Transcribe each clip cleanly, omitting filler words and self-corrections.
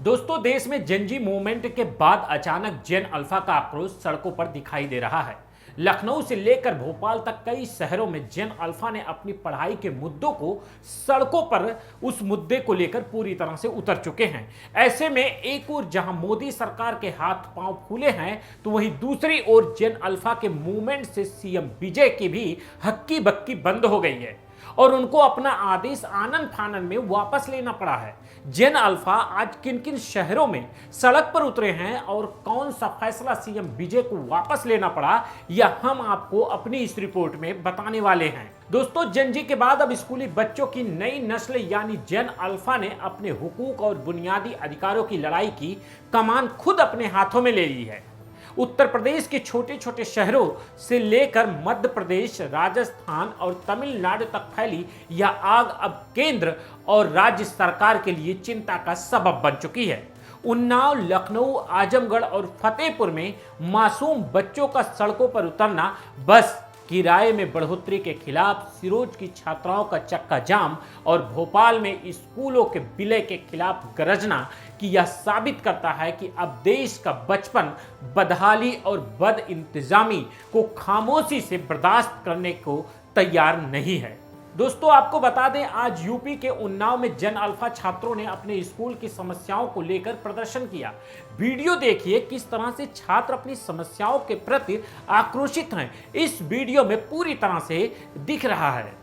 दोस्तों, देश में जेनजी मूवमेंट के बाद अचानक जेन अल्फा का आक्रोश सड़कों पर दिखाई दे रहा है। लखनऊ से लेकर भोपाल तक कई शहरों में जेन अल्फा ने अपनी पढ़ाई के मुद्दों को सड़कों पर उस मुद्दे को लेकर पूरी तरह से उतर चुके हैं। ऐसे में एक ओर जहां मोदी सरकार के हाथ पांव फूले हैं, तो वहीं दूसरी ओर जेन अल्फा के मूवमेंट से सीएम विजय की भी हक्की बक्की बंद हो गई है और उनको अपना आदेश आनन फानन में वापस लेना पड़ा है। जेन अल्फा आज किन किन शहरों में सड़क पर उतरे हैं और कौन सा फैसला सीएम विजय को वापस लेना पड़ा, यह हम आपको अपनी इस रिपोर्ट में बताने वाले हैं। दोस्तों, जेनजी के बाद अब स्कूली बच्चों की नई नस्ल यानी जेन अल्फा ने अपने हुकूक और बुनियादी अधिकारों की लड़ाई की कमान खुद अपने हाथों में ले ली है। उत्तर प्रदेश के छोटे छोटे शहरों से लेकर मध्य प्रदेश, राजस्थान और तमिलनाडु तक फैली यह आग अब केंद्र और राज्य सरकार के लिए चिंता का सबब बन चुकी है। उन्नाव, लखनऊ, आजमगढ़ और फतेहपुर में मासूम बच्चों का सड़कों पर उतरना, बस किराए में बढ़ोतरी के खिलाफ सिरोज की छात्राओं का चक्का जाम और भोपाल में स्कूलों के विलय के खिलाफ गरजना कि यह साबित करता है कि अब देश का बचपन बदहाली और बद इंतजामी को खामोशी से बर्दाश्त करने को तैयार नहीं है। दोस्तों, आपको बता दें, आज यूपी के उन्नाव में जेन अल्फा छात्रों ने अपने स्कूल की समस्याओं को लेकर प्रदर्शन किया। वीडियो देखिए किस तरह से छात्र अपनी समस्याओं के प्रति आक्रोशित हैं। इस वीडियो में पूरी तरह से दिख रहा है।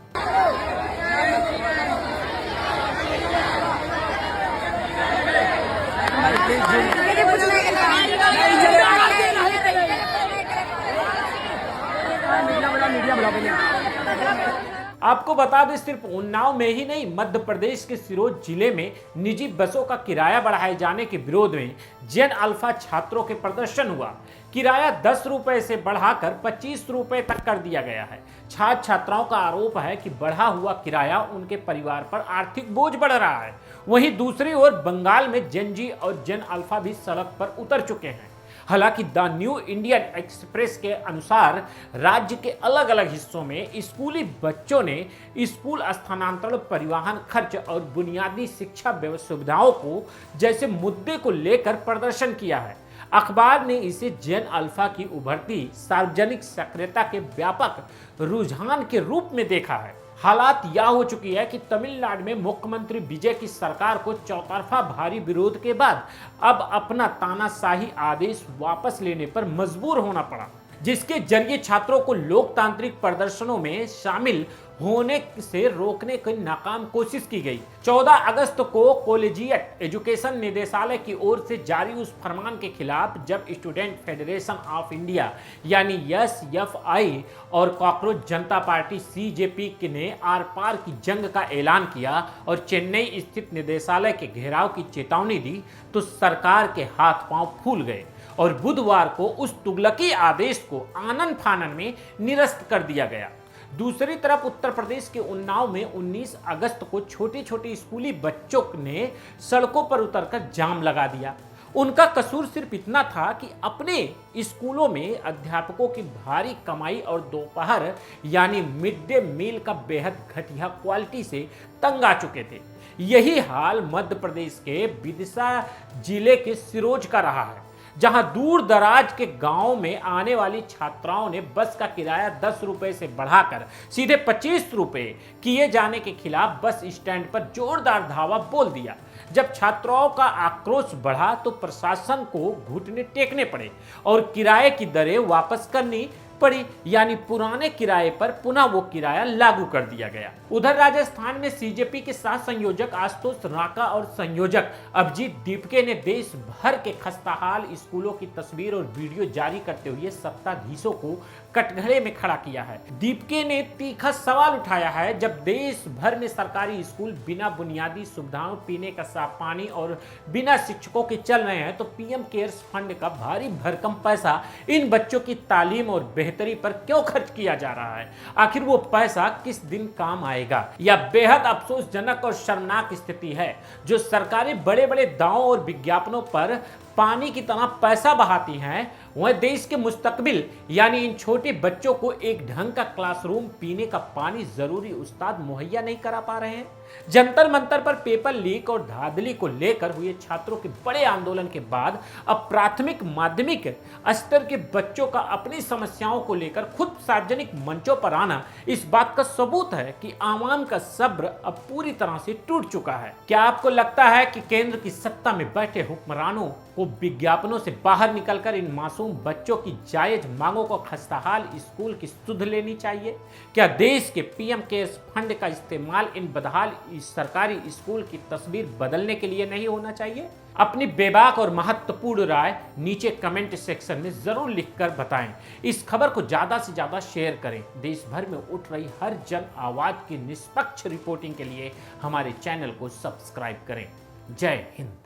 आपको बता दें, सिर्फ उन्नाव में ही नहीं, मध्य प्रदेश के सिरोज जिले में निजी बसों का किराया बढ़ाए जाने के विरोध में जेन अल्फा छात्रों के प्रदर्शन हुआ। किराया 10 रुपए से बढ़ाकर 25 रुपए तक कर दिया गया है। छात्र छात्राओं का आरोप है कि बढ़ा हुआ किराया उनके परिवार पर आर्थिक बोझ बढ़ रहा है। वहीं दूसरी ओर बंगाल में जेनजी और जेन अल्फा भी सड़क पर उतर चुके हैं। हालांकि द न्यू इंडियन एक्सप्रेस के अनुसार राज्य के अलग अलग हिस्सों में स्कूली बच्चों ने स्कूल स्थानांतरण, परिवहन खर्च और बुनियादी शिक्षा सुविधाओं को जैसे मुद्दे को लेकर प्रदर्शन किया है। अखबार ने इसे जेन अल्फा की उभरती सार्वजनिक सक्रियता के व्यापक रुझान के रूप में देखा है। हालात यह हो चुकी है कि तमिलनाडु में मुख्यमंत्री विजय की सरकार को चौतरफा भारी विरोध के बाद अब अपना तानाशाही आदेश वापस लेने पर मजबूर होना पड़ा, जिसके जरिए छात्रों को लोकतांत्रिक प्रदर्शनों में शामिल होने से रोकने की नाकाम कोशिश की गई। 14 अगस्त को कॉलेजिएट एजुकेशन निदेशालय की ओर से जारी उस फरमान के खिलाफ, जब स्टूडेंट फेडरेशन ऑफ इंडिया यानी एसएफआई और कॉकरोच जनता पार्टी सीजेपी ने आर पार की जंग का ऐलान किया और चेन्नई स्थित निदेशालय के घेराव की चेतावनी दी, तो सरकार के हाथ पांव फूल गए और बुधवार को उस तुगलकी आदेश को आनन फानन में निरस्त कर दिया गया। दूसरी तरफ उत्तर प्रदेश के उन्नाव में 19 अगस्त को छोटे छोटे स्कूली बच्चों ने सड़कों पर उतरकर जाम लगा दिया। उनका कसूर सिर्फ इतना था कि अपने स्कूलों में अध्यापकों की भारी कमाई और दोपहर यानी मिड डे मील का बेहद घटिया क्वालिटी से तंग आ चुके थे। यही हाल मध्य प्रदेश के विदिशा जिले के सिरोज का रहा है, जहां दूर दराज के गांव में आने वाली छात्राओं ने बस का किराया 10 रुपए से बढ़ाकर सीधे 25 रुपए किए जाने के खिलाफ बस स्टैंड पर जोरदार धावा बोल दिया। जब छात्राओं का आक्रोश बढ़ा तो प्रशासन को घुटने टेकने पड़े और किराए की दरें वापस करनी पड़ी, यानी पुराने किराए पर पुनः वो किराया लागू कर दिया गया। उधर राजस्थान में सीजेपी के साथ संयोजक आशुतोष राका और संयोजक अभिजीत दीपके ने देश भर के खस्ताहाल स्कूलों की तस्वीर और वीडियो जारी करते हुए सत्ताधीशों को कटघरे में खड़ा किया है। दीपके ने तीखा सवाल उठाया है, जब देश भर में सरकारी स्कूल बिना बुनियादी सुविधाओं, पीने का साफ पानी और बिना शिक्षकों के चल रहे हैं, तो पीएम केयर्स फंड का भारी भरकम पैसा इन बच्चों की तालीम और बेहतरी पर क्यों खर्च किया जा रहा है? आखिर वो पैसा किस दिन काम आएगा? यह बेहद अफसोसजनक और शर्मनाक स्थिति है जो सरकारें बड़े बड़े दावों और विज्ञापनों पर पानी की तरह पैसा बहाती हैं, वह देश के मुस्तकबिल यानी इन छोटे बच्चों को एक ढंग का क्लासरूम, पीने का पानी, जरूरी उस्ताद मुहैया नहीं करा पा रहे हैं। जंतर मंतर पर पेपर लीक और धांधली को लेकर हुए छात्रों के बड़े आंदोलन के बाद अब प्राथमिक माध्यमिक स्तर के बच्चों का अपनी समस्याओं को लेकर खुद सार्वजनिक मंचों पर आना इस बात का सबूत है कि आवाम का सब्र अब पूरी तरह से टूट चुका है। क्या आपको लगता है कि केंद्र की सत्ता में बैठे हुक्मरानों को विज्ञापनों से बाहर निकलकर इन मासूम बच्चों की जायज मांगों को खस्ताहाल स्कूल की सुध लेनी चाहिए? क्या देश के पीएम केयर्स फंड का इस्तेमाल इन बदहाल इस सरकारी स्कूल की तस्वीर बदलने के लिए नहीं होना चाहिए? अपनी बेबाक और महत्वपूर्ण राय नीचे कमेंट सेक्शन में जरूर लिखकर बताएं। इस खबर को ज्यादा से ज्यादा शेयर करें। देश भर में उठ रही हर जन आवाज की निष्पक्ष रिपोर्टिंग के लिए हमारे चैनल को सब्सक्राइब करें। जय हिंद।